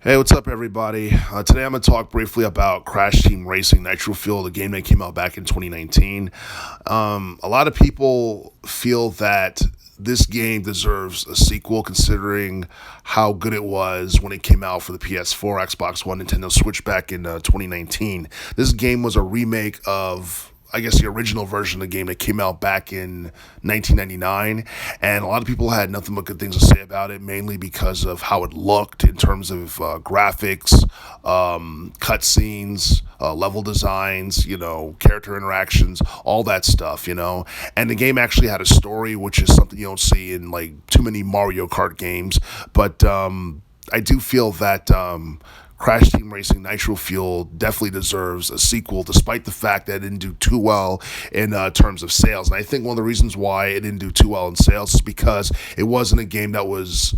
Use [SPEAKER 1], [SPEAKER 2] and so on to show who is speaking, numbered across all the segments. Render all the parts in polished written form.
[SPEAKER 1] Hey, what's up, everybody? Today I'm going to talk briefly about Crash Team Racing Nitro Fueled, a game that came out back in 2019. A lot of people feel that this game deserves a sequel considering how good it was when it came out for the PS4, Xbox One, Nintendo Switch back in 2019. This game was a remake of the original version of the game that came out back in 1999, and a lot of people had nothing but good things to say about it, mainly because of how it looked in terms of graphics, cutscenes, level designs, character interactions, all that stuff, And the game actually had a story, which is something you don't see in like too many Mario Kart games, but I do feel that Crash Team Racing Nitro Fuel definitely deserves a sequel, despite the fact that it didn't do too well in terms of sales. And I think one of the reasons why it didn't do too well in sales is because it wasn't a game that was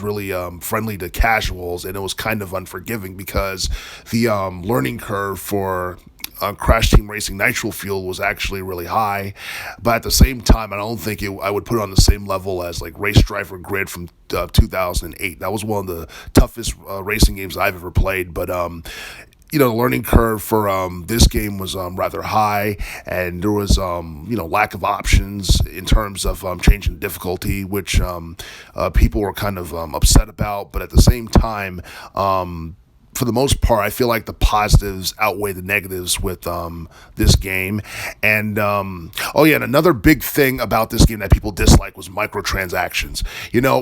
[SPEAKER 1] really friendly to casuals, and it was kind of unforgiving because the learning curve for Crash Team Racing Nitro Fuel was actually really high, but at the same time, I don't think I would put it on the same level as like Race Driver Grid from 2008. That was one of the toughest racing games I've ever played, but the learning curve for this game was rather high, and there was lack of options in terms of changing difficulty, which people were kind of upset about. But at the same time, for the most part, I feel like the positives outweigh the negatives with this game. And and another big thing about this game that people dislike was microtransactions.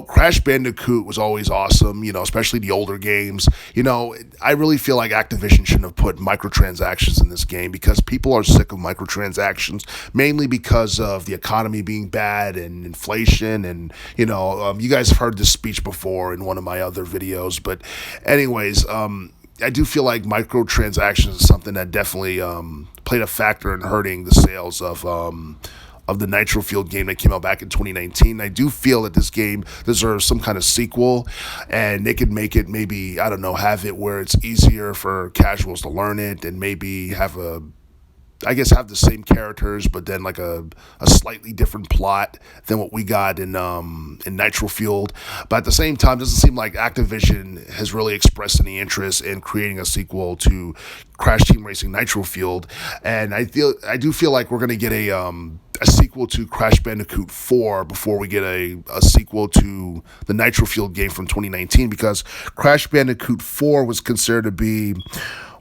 [SPEAKER 1] Crash Bandicoot was always awesome, especially the older games. I really feel like Activision shouldn't have put microtransactions in this game because people are sick of microtransactions, mainly because of the economy being bad and inflation. And, you guys have heard this speech before in one of my other videos. But anyways, I do feel like microtransactions is something that definitely played a factor in hurting the sales of the Nitro Fueled game that came out back in 2019. I do feel that this game deserves some kind of sequel, and they could make it maybe, I don't know, have it where it's easier for casuals to learn it, and maybe have have the same characters, but then like a slightly different plot than what we got in Nitro Fueled. But at the same time, it doesn't seem like Activision has really expressed any interest in creating a sequel to Crash Team Racing Nitro Fueled. And I do feel like we're gonna get a sequel to Crash Bandicoot 4 before we get a sequel to the Nitro Fueled game from 2019, because Crash Bandicoot 4 was considered to be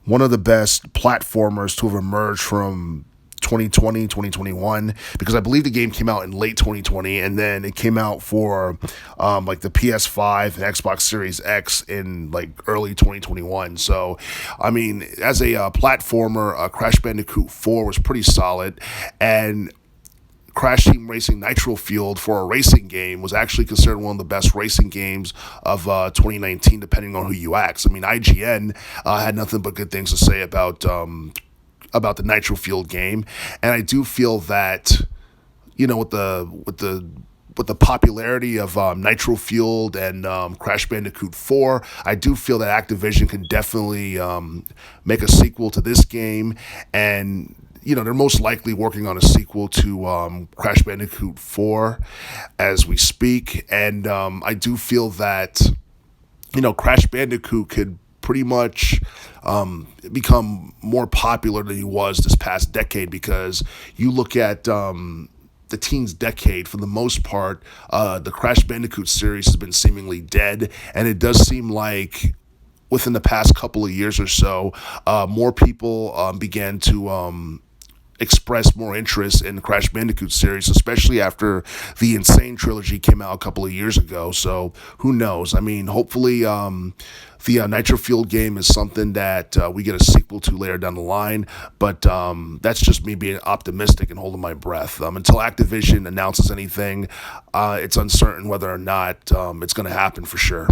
[SPEAKER 1] one of the best platformers to have emerged from 2020, 2021, because I believe the game came out in late 2020, and then it came out for like the PS5 and Xbox Series X in like early 2021. So, I mean, as a platformer, Crash Bandicoot 4 was pretty solid, and Crash Team Racing Nitro Fueled for a racing game was actually considered one of the best racing games of 2019, depending on who you ask. I mean, IGN had nothing but good things to say about the Nitro Fueled game, and I do feel that with the popularity of Nitro Fueled and Crash Bandicoot 4, I do feel that Activision can definitely make a sequel to this game, and they're most likely working on a sequel to Crash Bandicoot 4 as we speak. And I do feel that, Crash Bandicoot could pretty much become more popular than he was this past decade, because you look at the teens decade, for the most part, the Crash Bandicoot series has been seemingly dead, and it does seem like within the past couple of years or so, more people began to express more interest in the Crash Bandicoot series, especially after the Insane trilogy came out a couple of years ago. So who knows? I mean, hopefully the Nitro Fueled game is something that we get a sequel to later down the line, but that's just me being optimistic and holding my breath. Until Activision announces anything, it's uncertain whether or not it's going to happen for sure.